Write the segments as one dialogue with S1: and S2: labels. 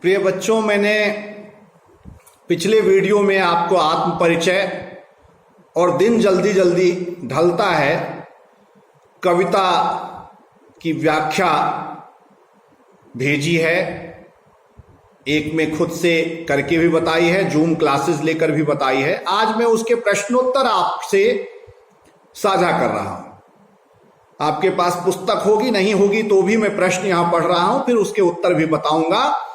S1: प्रिय बच्चों, मैंने पिछले वीडियो में आपको आत्म परिचय और दिन जल्दी जल्दी ढलता है कविता की व्याख्या भेजी है। एक में खुद से करके भी बताई है, जूम क्लासेस लेकर भी बताई है। आज मैं उसके प्रश्नोत्तर आपसे साझा कर रहा हूं। आपके पास पुस्तक होगी नहीं होगी तो भी मैं प्रश्न यहां पढ़ रहा हूं, फिर उसके उत्तर भी बताऊंगा।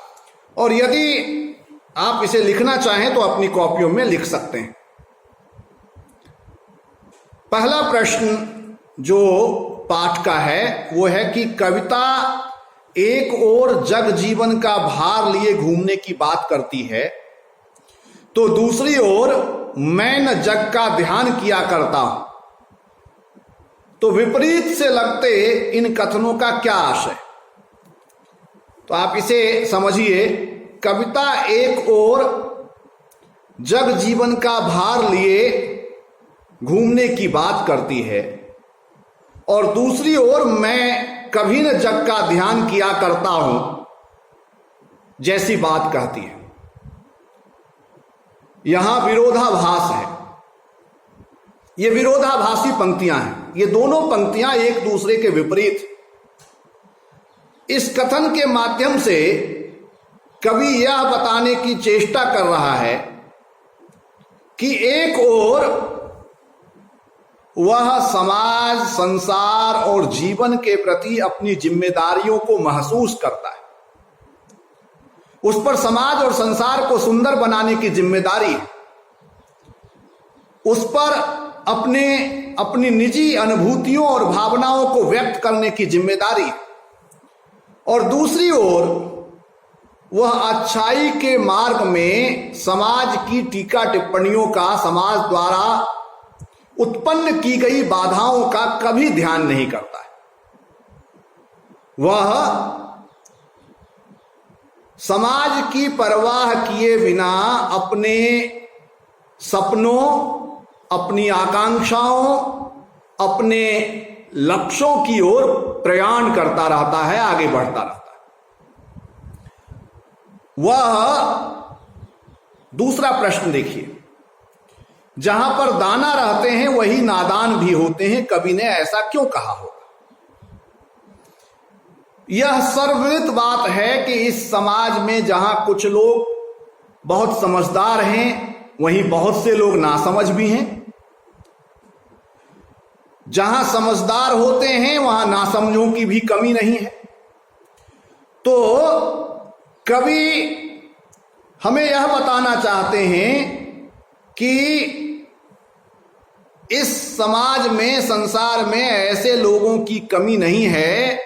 S1: और यदि आप इसे लिखना चाहें तो अपनी कॉपियों में लिख सकते हैं। पहला प्रश्न जो पाठ का है वो है कि कविता एक ओर जग जीवन का भार लिए घूमने की बात करती है तो दूसरी ओर मैं न जग का ध्यान किया करता हूं, तो विपरीत से लगते इन कथनों का क्या आशय। तो आप इसे समझिए। कविता एक ओर जग जीवन का भार लिए घूमने की बात करती है और दूसरी ओर मैं कभी न जग का ध्यान किया करता हूं जैसी बात कहती है। यहां विरोधाभास है। ये विरोधाभासी पंक्तियां हैं। ये दोनों पंक्तियां एक दूसरे के विपरीत। इस कथन के माध्यम से कवि यह बताने की चेष्टा कर रहा है कि एक ओर वह समाज, संसार और जीवन के प्रति अपनी जिम्मेदारियों को महसूस करता है। उस पर समाज और संसार को सुंदर बनाने की जिम्मेदारी है। उस पर अपनी निजी अनुभूतियों और भावनाओं को व्यक्त करने की जिम्मेदारी है। और दूसरी ओर वह अच्छाई के मार्ग में समाज की टीका टिप्पणियों का, समाज द्वारा उत्पन्न की गई बाधाओं का कभी ध्यान नहीं करता है। वह समाज की परवाह किए बिना अपने सपनों, अपनी आकांक्षाओं, अपने लक्ष्यों की ओर प्रयाण करता रहता है, आगे बढ़ता रहता है। वह दूसरा प्रश्न देखिए, जहां पर दाना रहते हैं वही नादान भी होते हैं, कवि ने ऐसा क्यों कहा होगा। यह सर्वविदित बात है कि इस समाज में जहां कुछ लोग बहुत समझदार हैं वहीं बहुत से लोग नासमझ भी हैं। जहां समझदार होते हैं वहां नासमझों की भी कमी नहीं है। तो कवि हमें यह बताना चाहते हैं कि इस समाज में, संसार में ऐसे लोगों की कमी नहीं है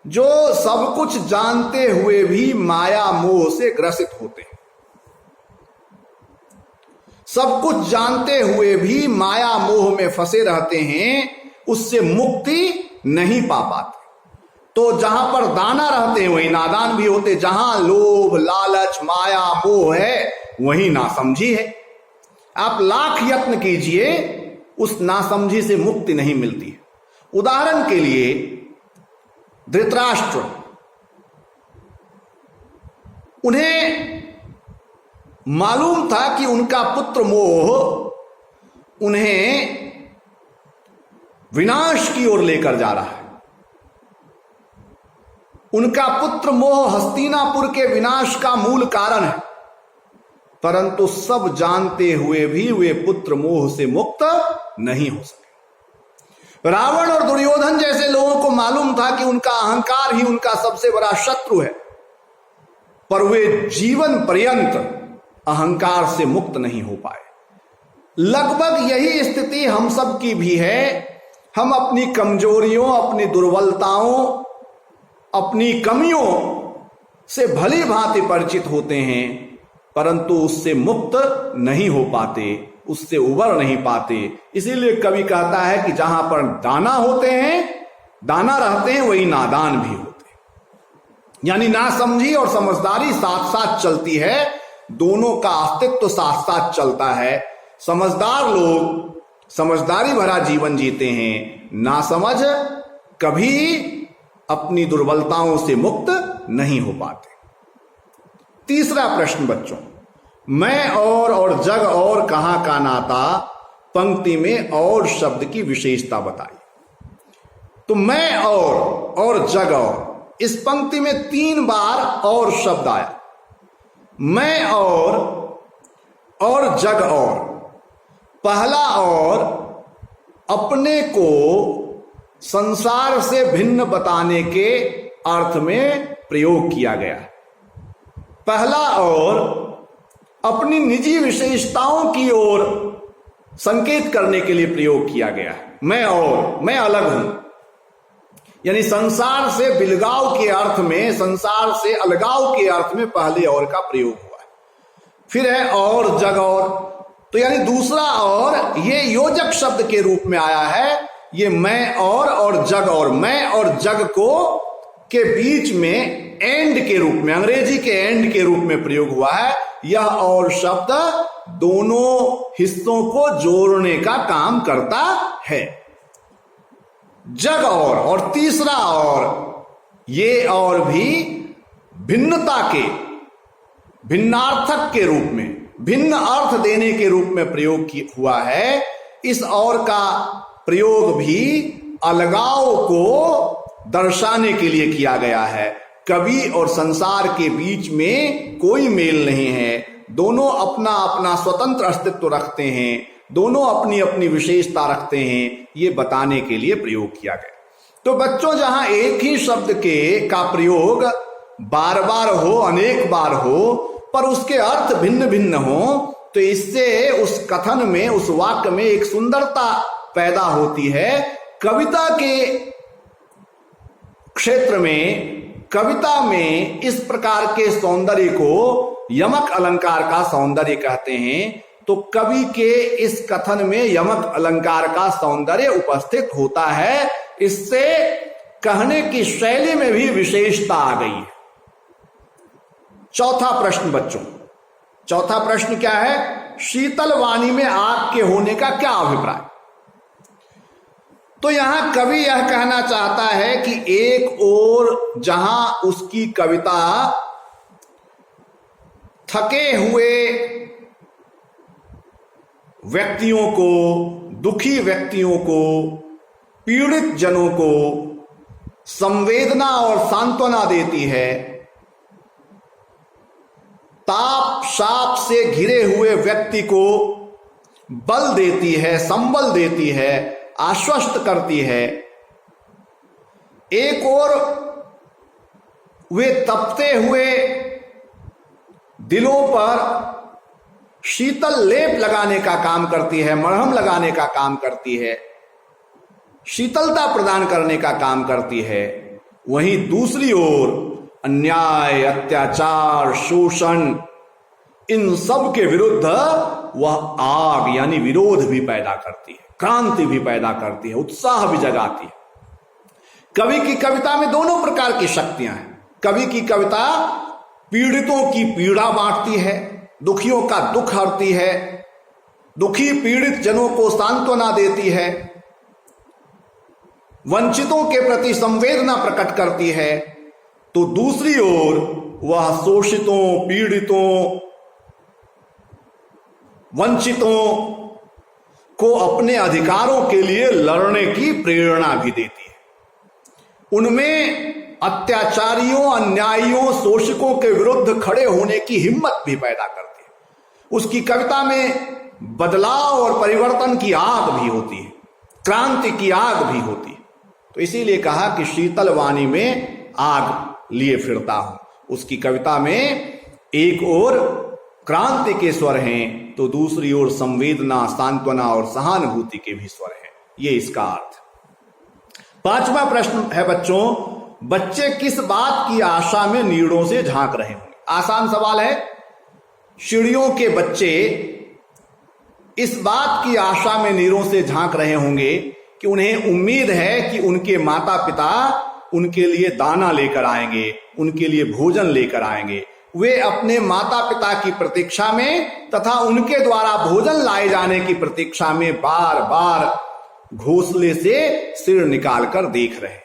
S1: जो सब कुछ जानते हुए भी माया मोह से ग्रसित होते हैं। सब कुछ जानते हुए भी माया मोह में फंसे रहते हैं, उससे मुक्ति नहीं पा पाते। तो जहां पर दाना रहते हैं वहीं नादान भी होते। जहां लोभ, लालच, माया, मोह है वहीं नासमझी है। आप लाख यत्न कीजिए, उस नासमझी से मुक्ति नहीं मिलती है। उदाहरण के लिए धृतराष्ट्र, उन्हें मालूम था कि उनका पुत्र मोह उन्हें विनाश की ओर लेकर जा रहा है। उनका पुत्र मोह हस्तिनापुर के विनाश का मूल कारण है, परंतु सब जानते हुए भी वे पुत्र मोह से मुक्त नहीं हो सके। रावण और दुर्योधन जैसे लोगों को मालूम था कि उनका अहंकार ही उनका सबसे बड़ा शत्रु है, पर वे जीवन पर्यंत अहंकार से मुक्त नहीं हो पाए। लगभग यही स्थिति हम सब की भी है। हम अपनी कमजोरियों, अपनी दुर्बलताओं, अपनी कमियों से भली भांति परिचित होते हैं, परंतु उससे मुक्त नहीं हो पाते, उससे उबर नहीं पाते। इसीलिए कवि कहता है कि जहां पर दाना होते हैं, दाना रहते हैं, वही नादान भी होते हैं। यानी नासमझी और समझदारी साथ साथ चलती है, दोनों का अस्तित्व साथ साथ चलता है। समझदार लोग समझदारी भरा जीवन जीते हैं, नासमझ कभी अपनी दुर्बलताओं से मुक्त नहीं हो पाते। तीसरा प्रश्न बच्चों, मैं और जग और कहां का नाता, पंक्ति में और शब्द की विशेषता बताइए। तो मैं और जग और, इस पंक्ति में 3 बार और शब्द आया। मैं और जग और। पहला और अपने को संसार से भिन्न बताने के अर्थ में प्रयोग किया गया। पहला और अपनी निजी विशेषताओं की ओर संकेत करने के लिए प्रयोग किया गया। मैं अलग हूं, यानी संसार से बिलगाव के अर्थ में, संसार से अलगाव के अर्थ में पहले और का प्रयोग हुआ है। फिर है और जग और, तो यानी दूसरा और ये योजक शब्द के रूप में आया है। ये मैं और जग और, मैं और जग को के बीच में एंड के रूप में, अंग्रेजी के एंड के रूप में प्रयोग हुआ है। यह और शब्द दोनों हिस्सों को जोड़ने का काम करता है। जग और तीसरा और, ये और भी भिन्नता के, भिन्नार्थक के रूप में, भिन्न अर्थ देने के रूप में प्रयोग हुआ है। इस और का प्रयोग भी अलगाव को दर्शाने के लिए किया गया है। कवि और संसार के बीच में कोई मेल नहीं है, दोनों अपना अपना स्वतंत्र अस्तित्व रखते हैं, दोनों अपनी अपनी विशेषता रखते हैं, ये बताने के लिए प्रयोग किया गया। तो बच्चों, जहां एक ही शब्द का प्रयोग बार बार हो, अनेक बार हो, पर उसके अर्थ भिन्न भिन्न हो, तो इससे उस कथन में, उस वाक्य में एक सुंदरता पैदा होती है। कविता के क्षेत्र में, कविता में इस प्रकार के सौंदर्य को यमक अलंकार का सौंदर्य कहते हैं। तो कवि के इस कथन में यमक अलंकार का सौंदर्य उपस्थित होता है। इससे कहने की शैली में भी विशेषता आ गई है। चौथा प्रश्न बच्चों, चौथा प्रश्न क्या है? शीतल वाणी में आग के होने का क्या अभिप्राय? तो यहां कवि यह कहना चाहता है कि एक ओर जहां उसकी कविता थके हुए व्यक्तियों को, दुखी व्यक्तियों को, पीड़ित जनों को संवेदना और सांत्वना देती है, ताप शाप से घिरे हुए व्यक्ति को बल देती है, संबल देती है, आश्वस्त करती है, एक और वे तपते हुए दिलों पर शीतल लेप लगाने का काम करती है, मरहम लगाने का काम करती है, शीतलता प्रदान करने का काम करती है। वहीं दूसरी ओर अन्याय, अत्याचार, शोषण, इन सब के विरुद्ध वह आग यानी विरोध भी पैदा करती है, क्रांति भी पैदा करती है, उत्साह भी जगाती है। कवि की कविता में दोनों प्रकार की शक्तियां हैं। कवि की कविता पीड़ितों की पीड़ा बांटती है, दुखियों का दुख हरती है, दुखी पीड़ित जनों को सांत्वना देती है, वंचितों के प्रति संवेदना प्रकट करती है। तो दूसरी ओर वह शोषितों, पीड़ितों, वंचितों को अपने अधिकारों के लिए लड़ने की प्रेरणा भी देती है। उनमें अत्याचारियों, अन्यायियों, शोषकों के विरुद्ध खड़े होने की हिम्मत भी पैदा करती है। उसकी कविता में बदलाव और परिवर्तन की आग भी होती है, क्रांति की आग भी होती है। तो इसीलिए कहा कि शीतल वाणी में आग लिए फिरता हूं। उसकी कविता में एक ओर क्रांति के स्वर हैं, तो दूसरी ओर संवेदना, सांत्वना और सहानुभूति के भी स्वर हैं। ये इसका अर्थ। पांचवा प्रश्न है बच्चों, बच्चे किस बात की आशा में नीड़ों से झांक रहे होंगे? आसान सवाल है। चिड़ियों के बच्चे इस बात की आशा में नीड़ों से झांक रहे होंगे कि उन्हें उम्मीद है कि उनके माता पिता उनके लिए दाना लेकर आएंगे, उनके लिए भोजन लेकर आएंगे। वे अपने माता पिता की प्रतीक्षा में तथा उनके द्वारा भोजन लाए जाने की प्रतीक्षा में बार बार घोंसले से सिर निकालकर देख रहे हैं।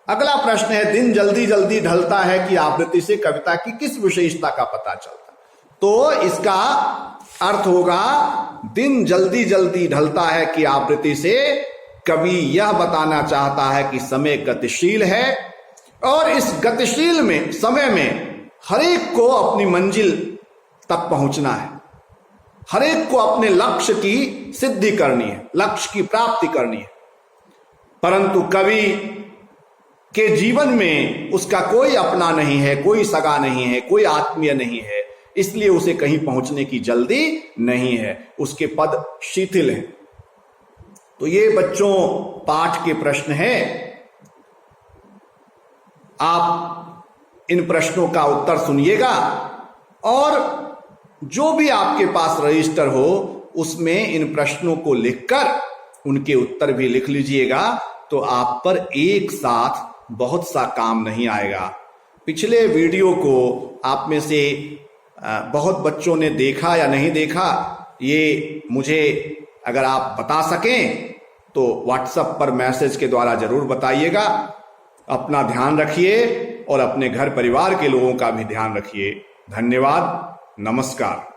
S1: अगला प्रश्न है, दिन जल्दी जल्दी ढलता है कि आवृत्ति से कविता की किस विशेषता का पता चलता? तो इसका अर्थ होगा, दिन जल्दी जल्दी ढलता है कि आवृत्ति से कवि यह बताना चाहता है कि समय गतिशील है और इस गतिशील में समय में हरेक को अपनी मंजिल तक पहुंचना है, हरेक को अपने लक्ष्य की सिद्धि करनी है, लक्ष्य की प्राप्ति करनी है। परंतु कवि के जीवन में उसका कोई अपना नहीं है, कोई सगा नहीं है, कोई आत्मीय नहीं है, इसलिए उसे कहीं पहुंचने की जल्दी नहीं है, उसके पद शिथिल हैं। तो ये बच्चों पाठ के प्रश्न हैं। आप इन प्रश्नों का उत्तर सुनिएगा और जो भी आपके पास रजिस्टर हो उसमें इन प्रश्नों को लिखकर उनके उत्तर भी लिख लीजिएगा, तो आप पर एक साथ बहुत सा काम नहीं आएगा। पिछले वीडियो को आप में से बहुत बच्चों ने देखा या नहीं देखा, ये मुझे अगर आप बता सकें तो व्हाट्सएप पर मैसेज के द्वारा जरूर बताइएगा। अपना ध्यान रखिए और अपने घर परिवार के लोगों का भी ध्यान रखिए। धन्यवाद, नमस्कार।